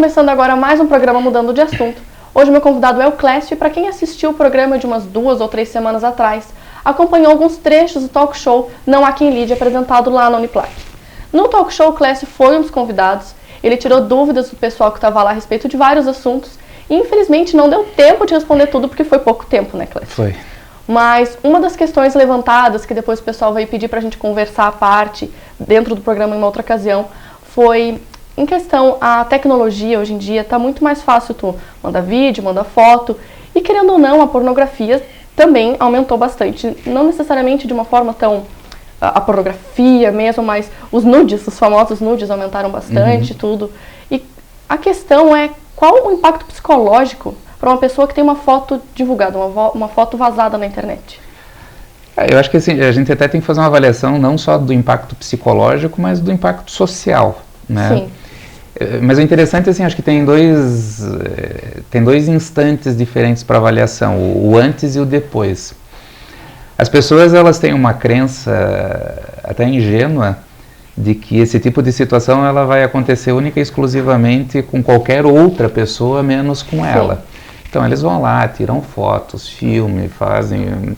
começando agora mais um programa Mudando de Assunto. Hoje meu convidado é o Clécio e para quem assistiu o programa de umas 2 ou 3 semanas atrás, acompanhou alguns trechos do talk show Não Há Quem Lide, apresentado lá na Uniplac. No talk show, o Clécio foi um dos convidados, ele tirou dúvidas do pessoal que estava lá a respeito de vários assuntos e infelizmente não deu tempo de responder tudo porque foi pouco tempo, né, Clécio? Foi. Mas uma das questões levantadas, que depois o pessoal vai pedir para a gente conversar à parte, dentro do programa em uma outra ocasião, foi em questão a tecnologia hoje em dia está muito mais fácil, tu manda vídeo, manda foto, e querendo ou não, a pornografia também aumentou bastante, não necessariamente de uma forma tão a pornografia mesmo, mas os nudes, os famosos nudes aumentaram bastante, tudo. E a questão é qual o impacto psicológico para uma pessoa que tem uma foto divulgada, uma foto vazada na internet? Eu acho que assim, a gente até tem que fazer uma avaliação não só do impacto psicológico, mas do impacto social, né? Sim. Mas o interessante, assim, acho que tem dois instantes diferentes para avaliação, o antes e o depois. As pessoas, elas têm uma crença até ingênua de que esse tipo de situação ela vai acontecer única e exclusivamente com qualquer outra pessoa, menos com ela. Então, eles vão lá, tiram fotos, filme, fazem...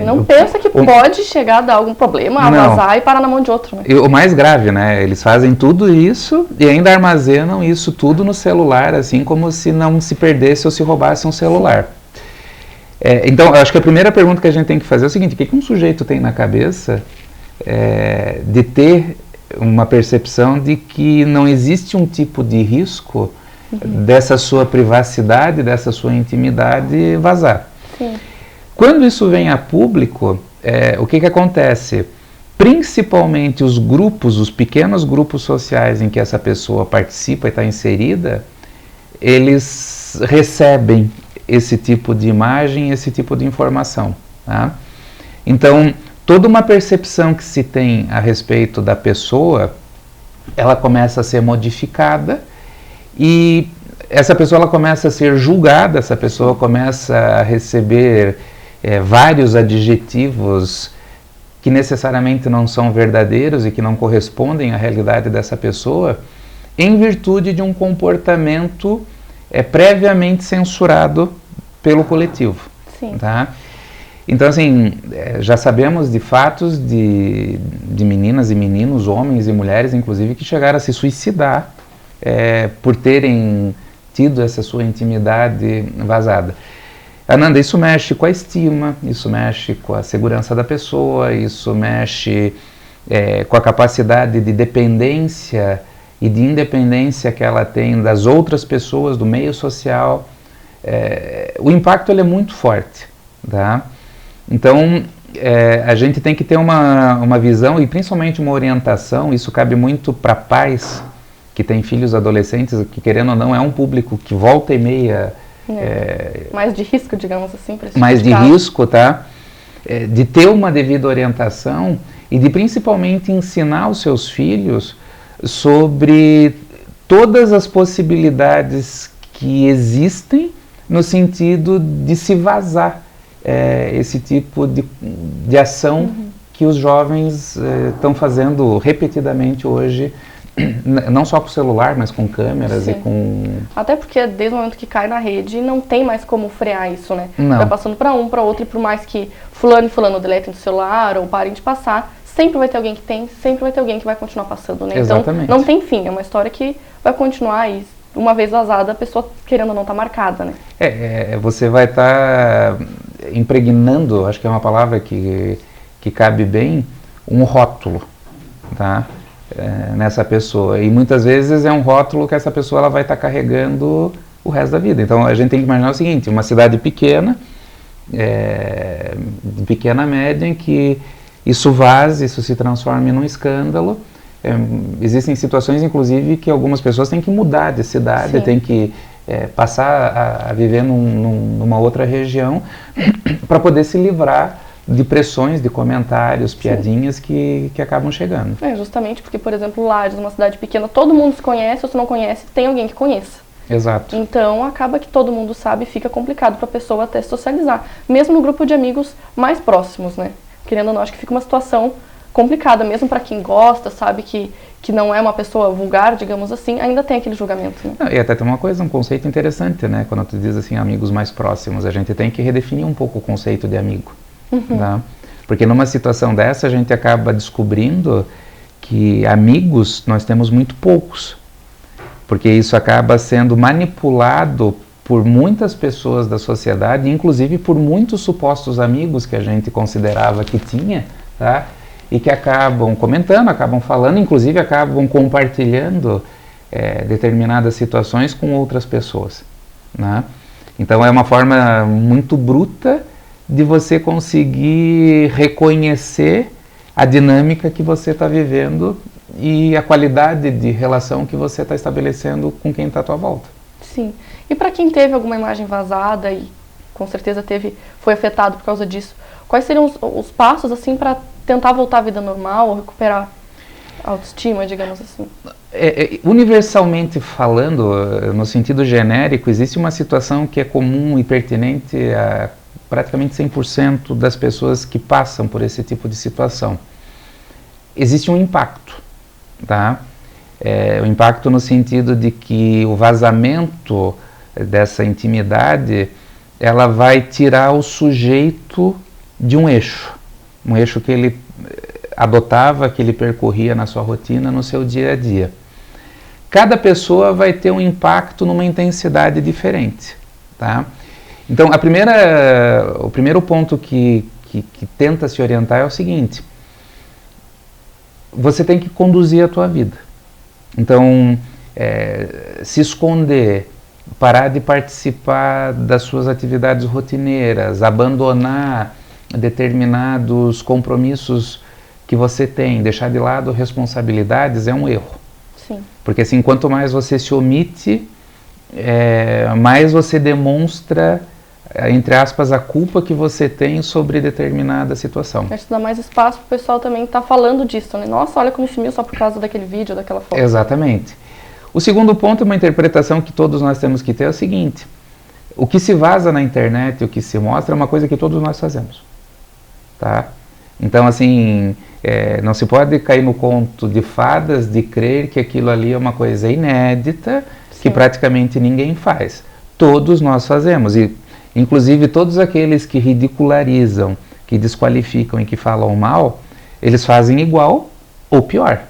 não pensa que pode chegar a dar algum problema, a vazar e parar na mão de outro. Né? E o mais grave, né? Eles fazem tudo isso e ainda armazenam isso tudo no celular, assim como se não se perdesse ou se roubasse um celular. Então, eu acho que a primeira pergunta que a gente tem que fazer é o seguinte: o que um sujeito tem na cabeça de ter uma percepção de que não existe um tipo de risco dessa sua privacidade, dessa sua intimidade vazar. Sim. Quando isso vem a público, o que acontece? Principalmente os grupos, os pequenos grupos sociais em que essa pessoa participa e está inserida, eles recebem esse tipo de imagem, esse tipo de informação. Tá? Então, toda uma percepção que se tem a respeito da pessoa, ela começa a ser modificada e essa pessoa ela começa a ser julgada, essa pessoa começa a receber vários adjetivos que necessariamente não são verdadeiros e que não correspondem à realidade dessa pessoa, em virtude de um comportamento previamente censurado pelo coletivo. Sim. Tá? Então, assim, já sabemos de fatos de meninas e meninos, homens e mulheres, inclusive, que chegaram a se suicidar por terem tido essa sua intimidade vazada. Ananda, isso mexe com a estima, isso mexe com a segurança da pessoa, isso mexe com a capacidade de dependência e de independência que ela tem das outras pessoas, do meio social. O impacto ele é muito forte. Tá? Então, a gente tem que ter uma visão e principalmente uma orientação, isso cabe muito para pais que têm filhos adolescentes, que querendo ou não é um público que volta e meia... mais de risco, digamos assim. Mais de risco, tá? De ter uma devida orientação e de principalmente ensinar os seus filhos sobre todas as possibilidades que existem no sentido de se vazar esse tipo de ação que os jovens estão fazendo repetidamente hoje, não só com o celular, mas com câmeras. Sim. E com... Até porque desde o momento que cai na rede, não tem mais como frear isso, né? Não. Vai passando para um, para outro, e por mais que fulano e fulano deletem do celular ou parem de passar, sempre vai ter alguém que tem, sempre vai ter alguém que vai continuar passando, né? Exatamente. Então, não tem fim, é uma história que vai continuar e uma vez vazada, a pessoa, querendo ou não, tá marcada, né? Você vai estar impregnando, acho que é uma palavra que cabe bem, um rótulo, tá? Nessa pessoa. E muitas vezes é um rótulo que essa pessoa ela vai estar carregando o resto da vida. Então a gente tem que imaginar o seguinte: uma cidade pequena, de pequena média, em que isso vaze, isso se transforme num escândalo. Existem situações, inclusive, que algumas pessoas têm que mudar de cidade, têm que passar a viver numa outra região para poder se livrar de pressões, de comentários, piadinhas que acabam chegando. Justamente porque, por exemplo, Lages, uma cidade pequena, todo mundo se conhece, ou se não conhece, tem alguém que conheça. Exato. Então, acaba que todo mundo sabe e fica complicado para a pessoa até socializar. Mesmo no grupo de amigos mais próximos, né? Querendo ou não, acho que fica uma situação complicada, mesmo para quem gosta, sabe que que não é uma pessoa vulgar, digamos assim, ainda tem aquele julgamento, né? E até tem uma coisa, um conceito interessante, né? Quando tu diz assim, amigos mais próximos, a gente tem que redefinir um pouco o conceito de amigo, tá? Porque numa situação dessa a gente acaba descobrindo que amigos nós temos muito poucos, porque isso acaba sendo manipulado por muitas pessoas da sociedade, inclusive por muitos supostos amigos que a gente considerava que tinha, tá? E que acabam comentando, acabam falando, inclusive acabam compartilhando determinadas situações com outras pessoas, né? Então é uma forma muito bruta de você conseguir reconhecer a dinâmica que você está vivendo e a qualidade de relação que você está estabelecendo com quem está à tua volta. Sim. E para quem teve alguma imagem vazada e com certeza foi afetado por causa disso, quais seriam os passos assim para tentar voltar à vida normal ou recuperar a autoestima, digamos assim? Universalmente falando, no sentido genérico, existe uma situação que é comum e pertinente a praticamente 100% das pessoas que passam por esse tipo de situação. Existe um impacto, tá? O impacto no sentido de que o vazamento dessa intimidade, ela vai tirar o sujeito de um eixo que ele adotava, que ele percorria na sua rotina, no seu dia a dia. Cada pessoa vai ter um impacto numa intensidade diferente, tá? Então, o primeiro ponto que tenta se orientar é o seguinte: você tem que conduzir a tua vida. Então, se esconder, parar de participar das suas atividades rotineiras, abandonar determinados compromissos que você tem, deixar de lado responsabilidades, é um erro. Sim. Porque assim, quanto mais você se omite, mais você demonstra, entre aspas, a culpa que você tem sobre determinada situação. Acho que dá mais espaço para o pessoal também estar falando disso, né? Nossa, olha como sumiu só por causa daquele vídeo, daquela foto. Exatamente. O segundo ponto, uma interpretação que todos nós temos que ter, é o seguinte: o que se vaza na internet, o que se mostra, é uma coisa que todos nós fazemos, tá? Então, assim, não se pode cair no conto de fadas de crer que aquilo ali é uma coisa inédita, que praticamente ninguém faz. Todos nós fazemos, e inclusive todos aqueles que ridicularizam, que desqualificam e que falam mal, eles fazem igual ou pior,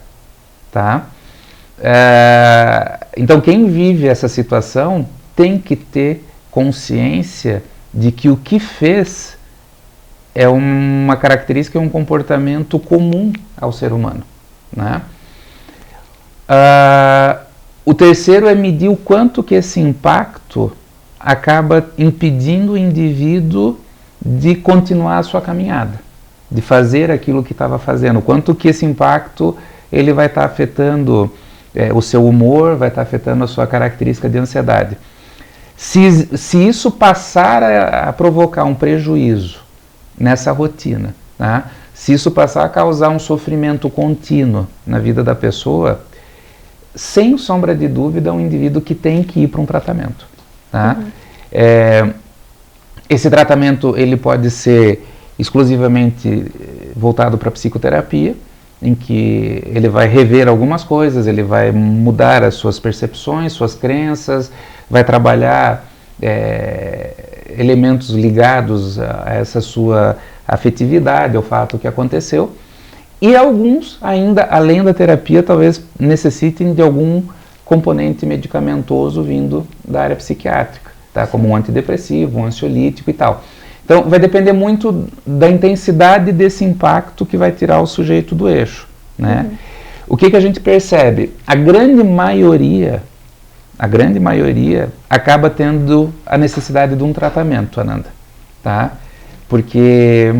tá? Então quem vive essa situação tem que ter consciência de que o que fez é uma característica e um comportamento comum ao ser humano, né? O terceiro é medir o quanto que esse impacto acaba impedindo o indivíduo de continuar a sua caminhada, de fazer aquilo que estava fazendo, o quanto que esse impacto ele vai estar afetando o seu humor, vai estar afetando a sua característica de ansiedade. Se isso passar a provocar um prejuízo nessa rotina, tá? Se isso passar a causar um sofrimento contínuo na vida da pessoa, sem sombra de dúvida é um indivíduo que tem que ir para um tratamento, tá? Esse tratamento ele pode ser exclusivamente voltado para a psicoterapia, em que ele vai rever algumas coisas, ele vai mudar as suas percepções, suas crenças, vai trabalhar elementos ligados a essa sua afetividade, ao fato que aconteceu. E alguns, ainda além da terapia, talvez necessitem de algum componente medicamentoso vindo da área psiquiátrica, tá? Como um antidepressivo, um ansiolítico e tal. Então, vai depender muito da intensidade desse impacto que vai tirar o sujeito do eixo, né? O que a gente percebe? A grande maioria acaba tendo a necessidade de um tratamento, Ananda, tá? Porque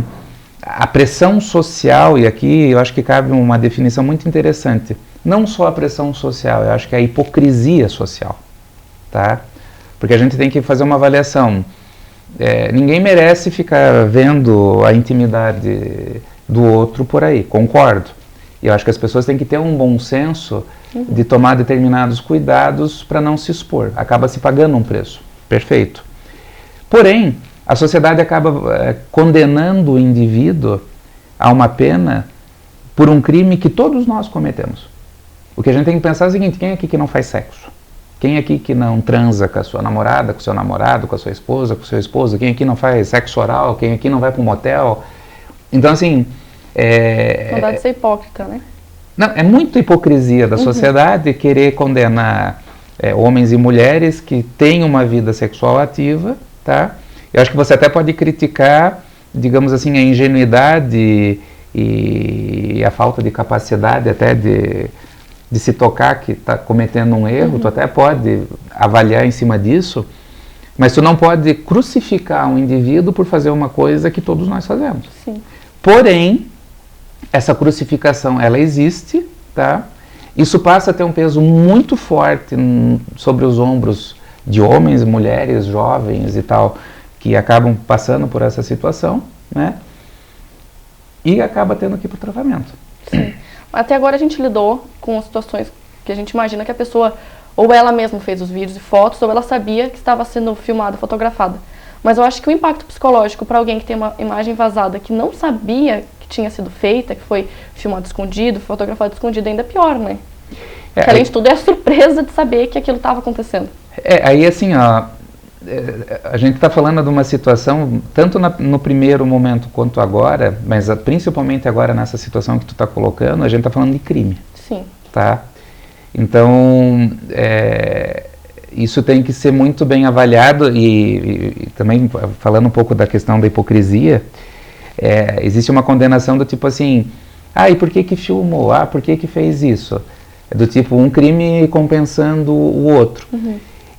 a pressão social, e aqui eu acho que cabe uma definição muito interessante, não só a pressão social, eu acho que é a hipocrisia social, tá? Porque a gente tem que fazer uma avaliação. Ninguém merece ficar vendo a intimidade do outro por aí, concordo. E eu acho que as pessoas têm que ter um bom senso de tomar determinados cuidados para não se expor. Acaba se pagando um preço. Perfeito. Porém, a sociedade acaba condenando o indivíduo a uma pena por um crime que todos nós cometemos. O que a gente tem que pensar é o seguinte: quem aqui que não faz sexo? Quem aqui que não transa com a sua namorada, com o seu namorado, com a sua esposa, com o seu esposo? Quem aqui não faz sexo oral? Quem aqui não vai para um motel? Então, assim... Não dá de ser hipócrita, né? Não, é muita hipocrisia da sociedade querer condenar homens e mulheres que têm uma vida sexual ativa, tá? Eu acho que você até pode criticar, digamos assim, a ingenuidade e a falta de capacidade até de se tocar que está cometendo um erro, tu até pode avaliar em cima disso, mas tu não pode crucificar um indivíduo por fazer uma coisa que todos nós fazemos. Sim. Porém, essa crucificação, ela existe, tá? Isso passa a ter um peso muito forte sobre os ombros de homens, mulheres, jovens e tal, que acabam passando por essa situação, né? E acaba tendo que ir para o tratamento. Sim. Até agora a gente lidou com situações que a gente imagina que a pessoa, ou ela mesma fez os vídeos e fotos, ou ela sabia que estava sendo filmada, fotografada. Mas eu acho que o impacto psicológico para alguém que tem uma imagem vazada, que não sabia que tinha sido feita, que foi filmado escondido, fotografado escondido, ainda é pior, né? Porque além de tudo é a surpresa de saber que aquilo estava acontecendo. Aí assim, ó, a gente está falando de uma situação, tanto no primeiro momento quanto agora, mas principalmente agora nessa situação que tu está colocando, a gente está falando de crime. Sim. Tá? Então, isso tem que ser muito bem avaliado e também falando um pouco da questão da hipocrisia, existe uma condenação do tipo assim, e por que filmou? Por que fez isso? É do tipo, um crime compensando o outro.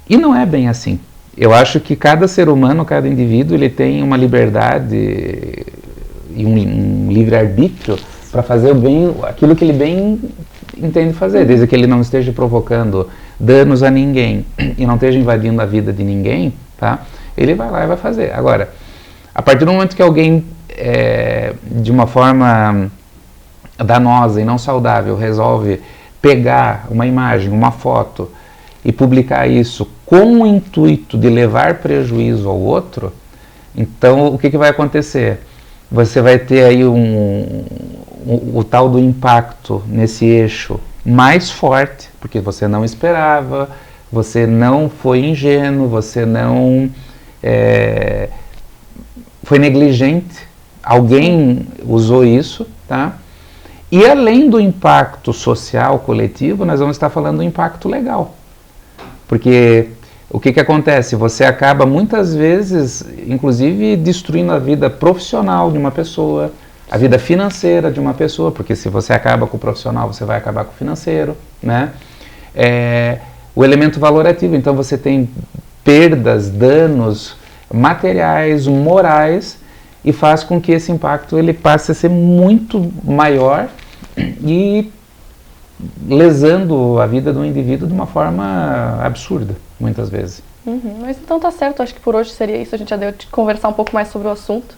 E não é bem assim. Eu acho que cada ser humano, cada indivíduo, ele tem uma liberdade e um livre-arbítrio para fazer o bem, aquilo que ele bem entende fazer, desde que ele não esteja provocando danos a ninguém e não esteja invadindo a vida de ninguém, tá? Ele vai lá e vai fazer. Agora, a partir do momento que alguém, de uma forma danosa e não saudável, resolve pegar uma imagem, uma foto e publicar isso com o intuito de levar prejuízo ao outro, então o que vai acontecer? Você vai ter aí o tal do impacto nesse eixo mais forte, porque você não esperava, você não foi ingênuo, você não foi negligente, alguém usou isso, tá? E além do impacto social coletivo, nós vamos estar falando do impacto legal. Porque o que acontece? Você acaba muitas vezes, inclusive, destruindo a vida profissional de uma pessoa, a vida financeira de uma pessoa, porque se você acaba com o profissional, você vai acabar com o financeiro, né? O elemento valorativo, então você tem perdas, danos materiais, morais, e faz com que esse impacto ele passe a ser muito maior e lesando a vida do indivíduo de uma forma absurda, muitas vezes. Mas então tá certo, acho que por hoje seria isso, a gente já deu de conversar um pouco mais sobre o assunto.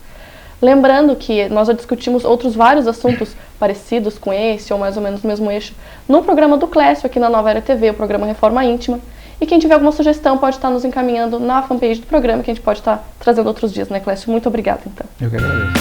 Lembrando que nós já discutimos outros vários assuntos parecidos com esse, ou mais ou menos no mesmo eixo, no programa do Clécio, aqui na Nova Era TV, o programa Reforma Íntima. E quem tiver alguma sugestão pode estar nos encaminhando na fanpage do programa, que a gente pode estar trazendo outros dias, né, Clécio? Muito obrigada, então. Eu que agradeço.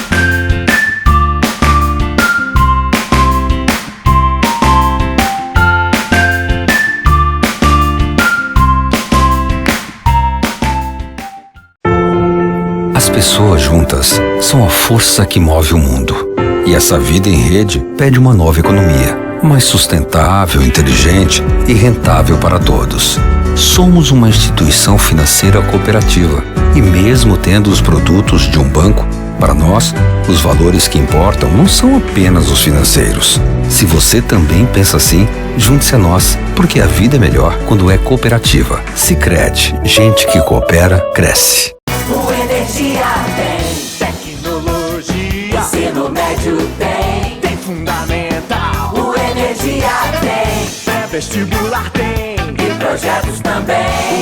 As pessoas juntas são a força que move o mundo. E essa vida em rede pede uma nova economia, mais sustentável, inteligente e rentável para todos. Somos uma instituição financeira cooperativa e mesmo tendo os produtos de um banco, para nós, os valores que importam não são apenas os financeiros. Se você também pensa assim, junte-se a nós, porque a vida é melhor quando é cooperativa. Sicredi, gente que coopera, cresce. O Energia tem tecnologia, ensino médio tem fundamental. O Energia tem vestibular tem e projetos também.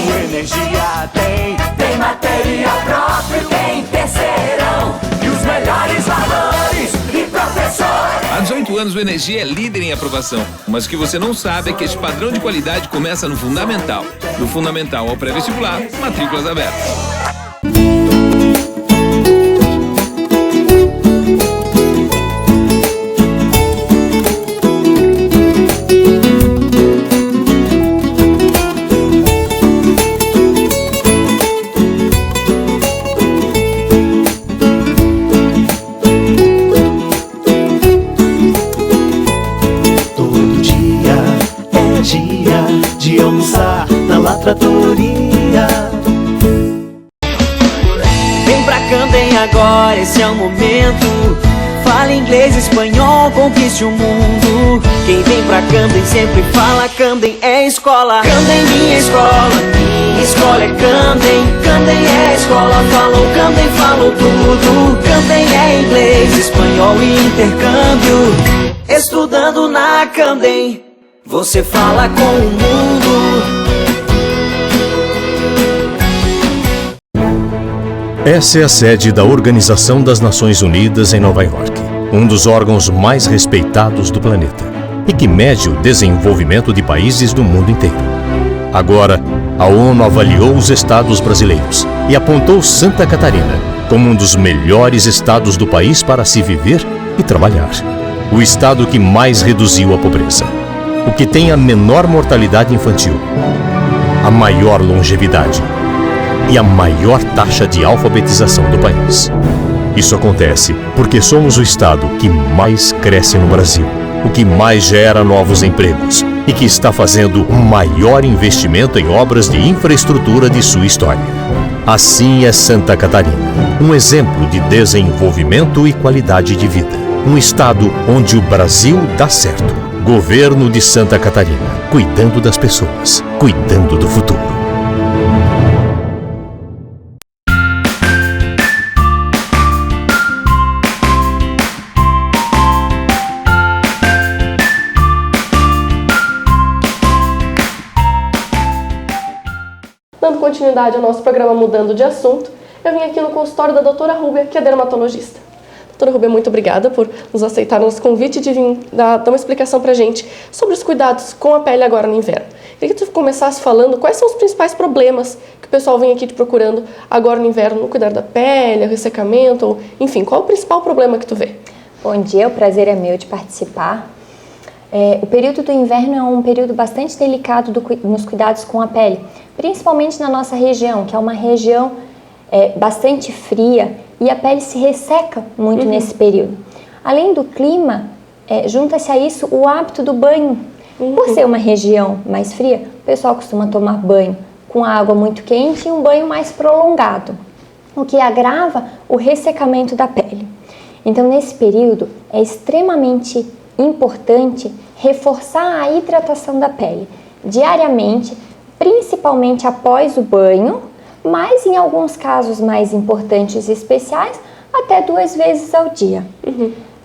O Energia tem material próprio, tem terceirão e os melhores valores e professores. Há 18 anos o Energia é líder em aprovação, mas o que você não sabe é que esse padrão de qualidade começa no Fundamental. Do Fundamental ao pré-vestibular, matrículas abertas. Tratoria. Vem pra Camden agora, esse é o momento. Fala inglês, espanhol, conquiste o mundo. Quem vem pra Camden sempre fala Camden é escola. Camden minha escola é Camden. Camden é escola, falou Camden, falou tudo. Camden é inglês, espanhol e intercâmbio. Estudando na Camden, você fala com o mundo. Essa é a sede da Organização das Nações Unidas em Nova York, um dos órgãos mais respeitados do planeta e que mede o desenvolvimento de países do mundo inteiro. Agora, a ONU avaliou os estados brasileiros e apontou Santa Catarina como um dos melhores estados do país para se viver e trabalhar. O estado que mais reduziu a pobreza, o que tem a menor mortalidade infantil, a maior longevidade e a maior taxa de alfabetização do país. Isso acontece porque somos o estado que mais cresce no Brasil, o que mais gera novos empregos e que está fazendo o maior investimento em obras de infraestrutura de sua história. Assim é Santa Catarina, um exemplo de desenvolvimento e qualidade de vida. Um estado onde o Brasil dá certo. Governo de Santa Catarina, cuidando das pessoas, cuidando do futuro. Dando continuidade ao nosso programa Mudando de Assunto, eu vim aqui no consultório da doutora Rúbia, que é dermatologista. Doutora Rúbia, muito obrigada por nos aceitar o nosso convite de vir dar uma explicação pra gente sobre os cuidados com a pele agora no inverno. Queria que tu começasse falando quais são os principais problemas que o pessoal vem aqui te procurando agora no inverno, no cuidar da pele, o ressecamento, ou, enfim, qual é o principal problema que tu vê? Bom dia, o prazer é meu de participar. O período do inverno é um período bastante delicado nos cuidados com a pele, principalmente na nossa região, que é uma região bastante fria e a pele se resseca muito nesse período. Além do clima, junta-se a isso o hábito do banho. Por ser uma região mais fria, o pessoal costuma tomar banho com água muito quente e um banho mais prolongado, o que agrava o ressecamento da pele. Então, nesse período, é extremamente importante reforçar a hidratação da pele diariamente, principalmente após o banho, mas em alguns casos mais importantes e especiais, até 2 vezes ao dia.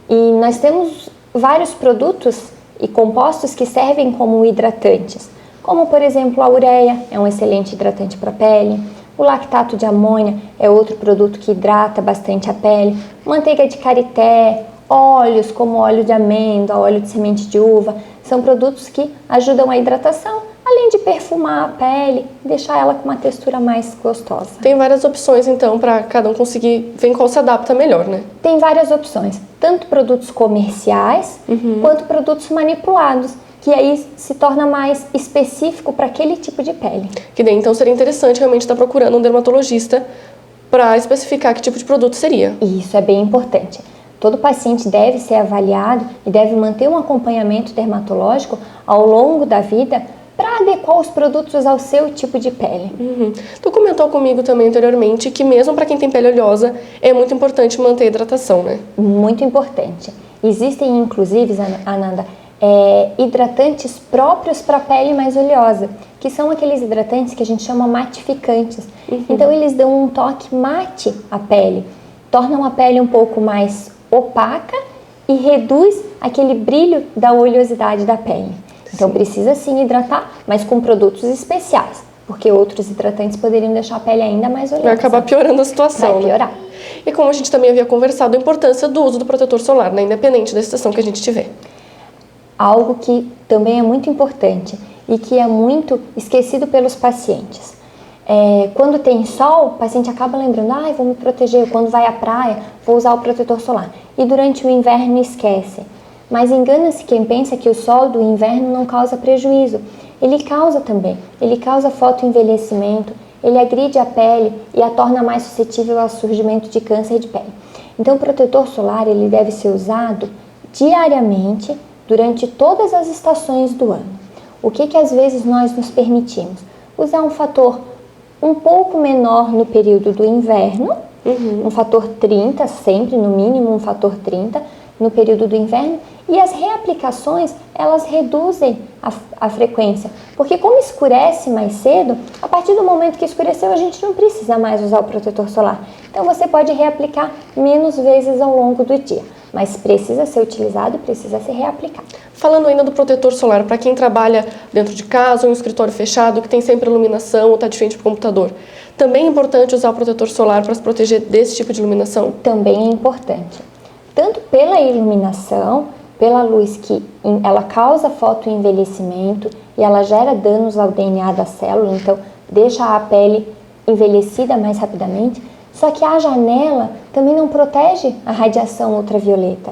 E nós temos vários produtos e compostos que servem como hidratantes, como por exemplo a ureia, é um excelente hidratante para a pele, o lactato de amônia é outro produto que hidrata bastante a pele, manteiga de karité, óleos como óleo de amêndoa, óleo de semente de uva, são produtos que ajudam a hidratação, além de perfumar a pele e deixar ela com uma textura mais gostosa. Tem várias opções então para cada um conseguir ver qual se adapta melhor, né? Tem várias opções, tanto produtos comerciais quanto produtos manipulados, que aí se torna mais específico para aquele tipo de pele. Que daí então seria interessante realmente estar procurando um dermatologista para especificar que tipo de produto seria. Isso é bem importante. Todo paciente deve ser avaliado e deve manter um acompanhamento dermatológico ao longo da vida para adequar os produtos ao seu tipo de pele. Tu comentou comigo também anteriormente que mesmo para quem tem pele oleosa é muito importante manter a hidratação, né? Muito importante. Existem inclusive, Ananda, hidratantes próprios para a pele mais oleosa, que são aqueles hidratantes que a gente chama matificantes. Então eles dão um toque mate à pele, tornam a pele um pouco mais opaca e reduz aquele brilho da oleosidade da pele. Então precisa sim hidratar, mas com produtos especiais, porque outros hidratantes poderiam deixar a pele ainda mais oleosa. Vai acabar piorando a situação. Vai piorar. Né? E como a gente também havia conversado, a importância do uso do protetor solar, né? Independente da estação que a gente tiver. Algo que também é muito importante e que é muito esquecido pelos pacientes. Quando tem sol, o paciente acaba lembrando, vou me proteger, quando vai à praia, vou usar o protetor solar. E durante o inverno esquece. Mas engana-se quem pensa que o sol do inverno não causa prejuízo. Ele causa também, ele causa fotoenvelhecimento, ele agride a pele e a torna mais suscetível ao surgimento de câncer de pele. Então o protetor solar ele deve ser usado diariamente durante todas as estações do ano. O que às vezes nós nos permitimos? usar um fator um pouco menor no período do inverno, um fator 30, sempre no mínimo um fator 30 no período do inverno, e as reaplicações, elas reduzem a frequência, porque como escurece mais cedo, a partir do momento que escureceu, a gente não precisa mais usar o protetor solar. Então você pode reaplicar menos vezes ao longo do dia, mas precisa ser utilizado e precisa ser reaplicado. Falando ainda do protetor solar, para quem trabalha dentro de casa ou em um escritório fechado, que tem sempre iluminação ou está de frente para o computador, também é importante usar o protetor solar para se proteger desse tipo de iluminação? Também é importante, tanto pela iluminação, pela luz que ela causa fotoenvelhecimento e ela gera danos ao DNA da célula, então deixa a pele envelhecida mais rapidamente, só que a janela também não protege a radiação ultravioleta.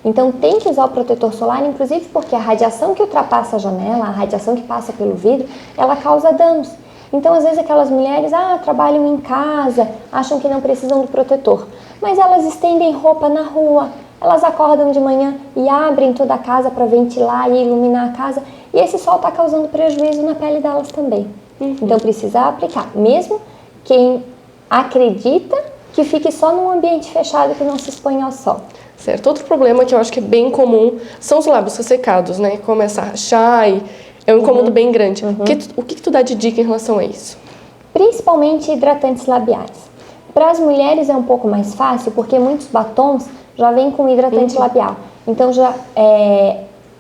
Então tem que usar o protetor solar, inclusive porque a radiação que ultrapassa a janela, a radiação que passa pelo vidro, ela causa danos. Então às vezes aquelas mulheres trabalham em casa, acham que não precisam do protetor, mas elas estendem roupa na rua, elas acordam de manhã e abrem toda a casa para ventilar e iluminar a casa, e esse sol está causando prejuízo na pele delas também. Então precisa aplicar, mesmo quem acredita que fique só num ambiente fechado que não se expõe ao sol. Certo. Outro problema que eu acho que é bem comum são os lábios ressecados, né? Começa a rachar e é um incômodo bem grande. O que tu dá de dica em relação a isso? Principalmente hidratantes labiais. Para as mulheres é um pouco mais fácil, porque muitos batons já vêm com hidratante labial. Então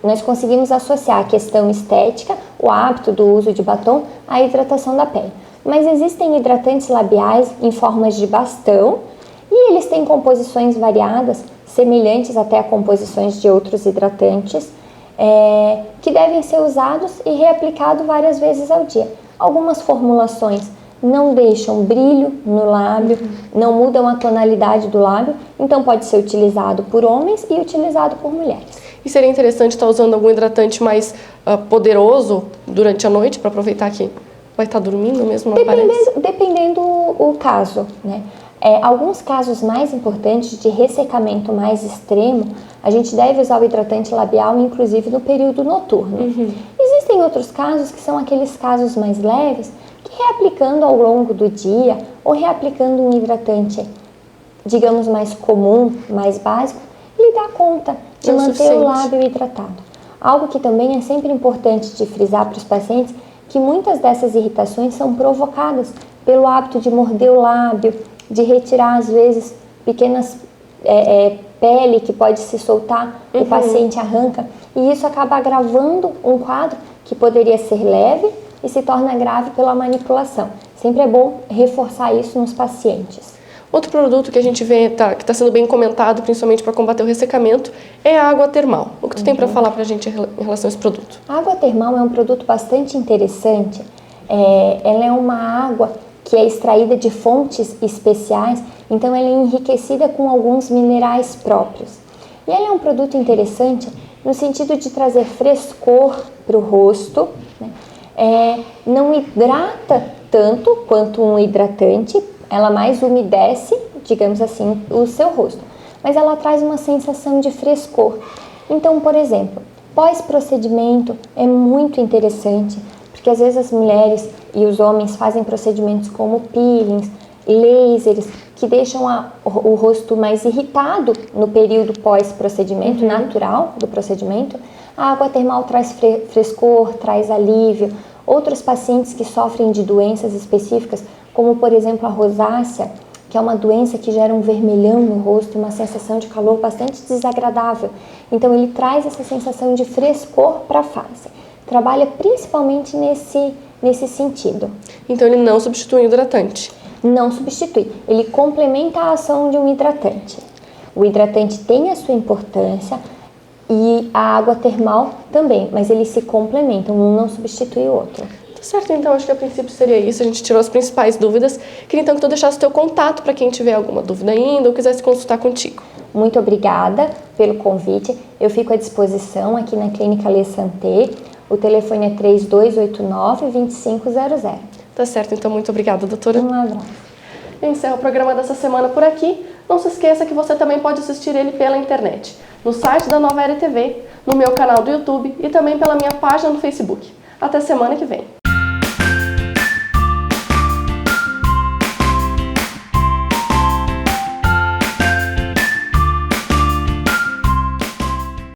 nós conseguimos associar a questão estética, o hábito do uso de batom, à hidratação da pele. Mas existem hidratantes labiais em formas de bastão e eles têm composições variadas, semelhantes até a composições de outros hidratantes, que devem ser usados e reaplicados várias vezes ao dia. Algumas formulações não deixam brilho no lábio, não mudam a tonalidade do lábio, então pode ser utilizado por homens e utilizado por mulheres. E seria interessante estar usando algum hidratante mais poderoso durante a noite, para aproveitar que vai estar dormindo mesmo, não aparece? Dependendo o caso, né? Alguns casos mais importantes de ressecamento mais extremo, a gente deve usar o hidratante labial, inclusive no período noturno. Existem outros casos que são aqueles casos mais leves, que reaplicando ao longo do dia, ou reaplicando um hidratante, digamos, mais comum, mais básico, ele dá conta de manter o lábio hidratado. Algo que também é sempre importante de frisar para os pacientes, que muitas dessas irritações são provocadas pelo hábito de morder o lábio, de retirar, às vezes, pequenas pele que pode se soltar, o paciente arranca, e isso acaba agravando um quadro que poderia ser leve e se torna grave pela manipulação. Sempre é bom reforçar isso nos pacientes. Outro produto que a gente vê que está sendo bem comentado, principalmente para combater o ressecamento, é a água termal. O que tu tem para falar para a gente em relação a esse produto? A água termal é um produto bastante interessante. Ela é uma água que é extraída de fontes especiais, então ela é enriquecida com alguns minerais próprios. E ela é um produto interessante no sentido de trazer frescor para o rosto, né? Não hidrata tanto quanto um hidratante, ela mais umedece, digamos assim, o seu rosto, mas ela traz uma sensação de frescor. Então, por exemplo, pós-procedimento é muito interessante, porque às vezes as mulheres e os homens fazem procedimentos como peelings, lasers, que deixam o rosto mais irritado no período pós-procedimento, natural do procedimento. A água termal traz frescor, traz alívio. Outros pacientes que sofrem de doenças específicas, como por exemplo a rosácea, que é uma doença que gera um vermelhão no rosto, uma sensação de calor bastante desagradável. Então ele traz essa sensação de frescor para a face. Trabalha principalmente nesse sentido. Então ele não substitui o hidratante? Não substitui, ele complementa a ação de um hidratante. O hidratante tem a sua importância e a água termal também, mas eles se complementam, um não substitui o outro. Tá certo, então acho que a princípio seria isso, a gente tirou as principais dúvidas. Queria então que tu deixasse o teu contato para quem tiver alguma dúvida ainda ou quisesse consultar contigo. Muito obrigada pelo convite, eu fico à disposição aqui na Clínica Lê Santé. O telefone é 3289-2500. Tá certo, então muito obrigada, doutora. Um abraço. Eu encerro o programa dessa semana por aqui. Não se esqueça que você também pode assistir ele pela internet, no site da Nova Era TV, no meu canal do YouTube e também pela minha página no Facebook. Até semana que vem.